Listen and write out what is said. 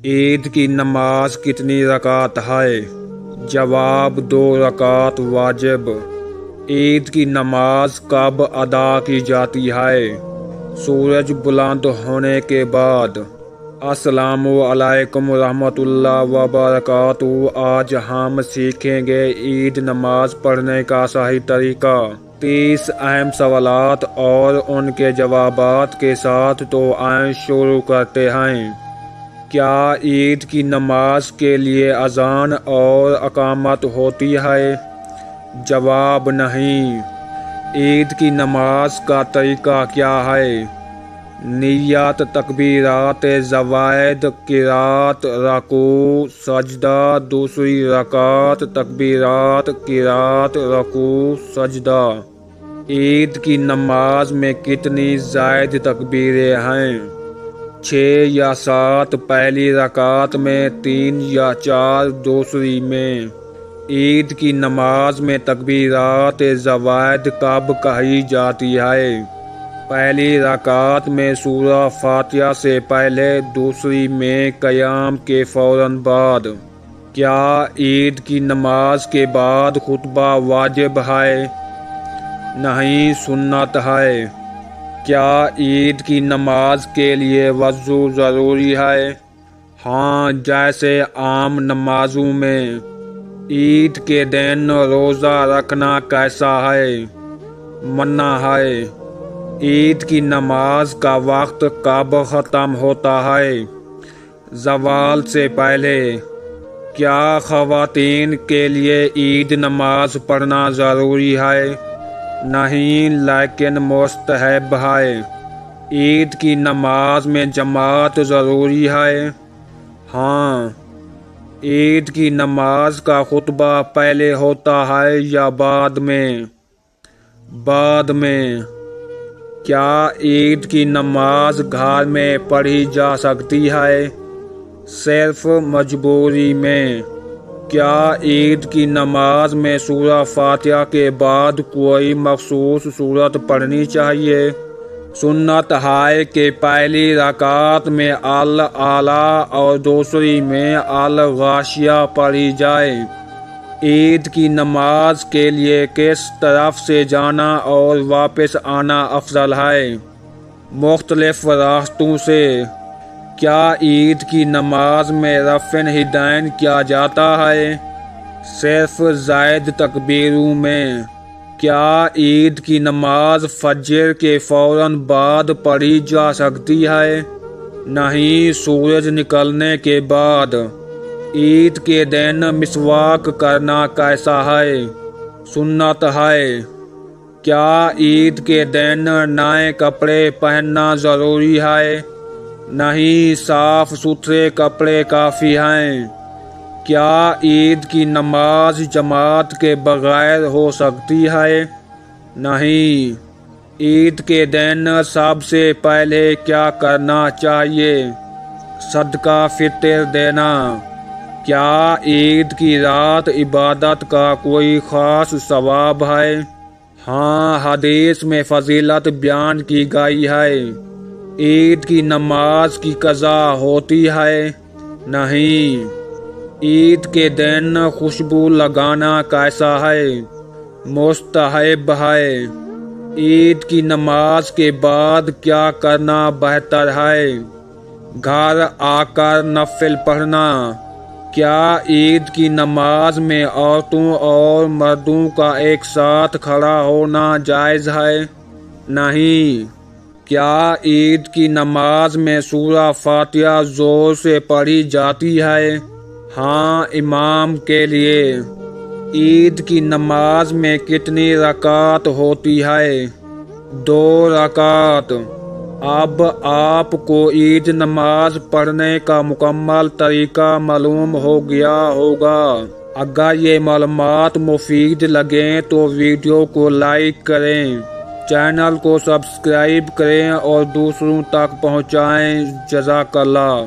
عید کی نماز کتنی رکعت ہے؟ جواب 2 رکعت واجب۔ عید کی نماز کب ادا کی جاتی ہے؟ سورج بلند ہونے کے بعد۔ السلام علیکم ورحمۃ اللہ وبرکاتہ۔ آج ہم سیکھیں گے عید نماز پڑھنے کا صحیح طریقہ۔ 30 اہم سوالات اور ان کے جوابات کے ساتھ تو آئیں شروع کرتے ہیں۔ کیا عید کی نماز کے لیے اذان اور اقامت ہوتی ہے؟ جواب نہیں۔ عید کی نماز کا طریقہ کیا ہے؟ نیت، تکبیرات زوائد، قرات، رکوع، سجدہ، دوسری رکعت، تکبیرات، قرات، رکوع، سجدہ۔ عید کی نماز میں کتنی زائد تکبیریں ہیں؟ 6 یا 7 پہلی رکعت میں، 3 یا 4 دوسری میں۔ عید کی نماز میں تکبیرات زوائد کب کہی جاتی ہے؟ پہلی رکعت میں سورہ فاتحہ سے پہلے، دوسری میں قیام کے فوراً بعد۔ کیا عید کی نماز کے بعد خطبہ واجب ہے؟ نہیں، سنت ہے۔ کیا عید کی نماز کے لیے وضو ضروری ہے؟ ہاں، جیسے عام نمازوں میں۔ عید کے دن روزہ رکھنا کیسا ہے؟ منع ہے۔ عید کی نماز کا وقت کب ختم ہوتا ہے؟ زوال سے پہلے۔ کیا خواتین کے لیے عید نماز پڑھنا ضروری ہے؟ نہیں، لیکن مستحب ہے۔ عید کی نماز میں جماعت ضروری ہے؟ ہاں۔ عید کی نماز کا خطبہ پہلے ہوتا ہے یا بعد میں؟ بعد میں۔ کیا عید کی نماز گھر میں پڑھی جا سکتی ہے؟ صرف مجبوری میں۔ کیا عید کی نماز میں سورہ فاتحہ کے بعد کوئی مخصوص سورت پڑھنی چاہیے؟ سنت ہے کہ پہلی رکعت میں الاعلیٰ اور دوسری میں الغاشیہ پڑھی جائے۔ عید کی نماز کے لیے کس طرف سے جانا اور واپس آنا افضل ہے؟ مختلف راستوں سے۔ کیا عید کی نماز میں رفع الیدین کیا جاتا ہے؟ صرف زائد تکبیروں میں۔ کیا عید کی نماز فجر کے فوراً بعد پڑھی جا سکتی ہے؟ نہیں، سورج نکلنے کے بعد۔ عید کے دن مسواک کرنا کیسا ہے؟ سنت ہے۔ کیا عید کے دن نئے کپڑے پہننا ضروری ہے؟ نہیں، صاف ستھرے کپڑے کافی ہیں۔ کیا عید کی نماز جماعت کے بغیر ہو سکتی ہے؟ نہیں۔ عید کے دن سب سے پہلے کیا کرنا چاہیے؟ صدقہ فطر دینا۔ کیا عید کی رات عبادت کا کوئی خاص ثواب ہے؟ ہاں، حدیث میں فضیلت بیان کی گئی ہے۔ عید کی نماز کی قضا ہوتی ہے؟ نہیں۔ عید کے دن خوشبو لگانا کیسا ہے؟ مستحب ہے۔ عید کی نماز کے بعد کیا کرنا بہتر ہے؟ گھر آ کر نفل پڑھنا۔ کیا عید کی نماز میں عورتوں اور مردوں کا ایک ساتھ کھڑا ہونا جائز ہے؟ نہیں۔ کیا عید کی نماز میں سورہ فاتحہ زور سے پڑھی جاتی ہے؟ ہاں، امام کے لیے۔ عید کی نماز میں کتنی رکعت ہوتی ہے؟ 2 رکعت۔ اب آپ کو عید نماز پڑھنے کا مکمل طریقہ معلوم ہو گیا ہوگا۔ اگر یہ معلومات مفید لگیں تو ویڈیو کو لائک کریں، چینل کو سبسکرائب کریں اور دوسروں تک پہنچائیں۔ جزاک اللہ۔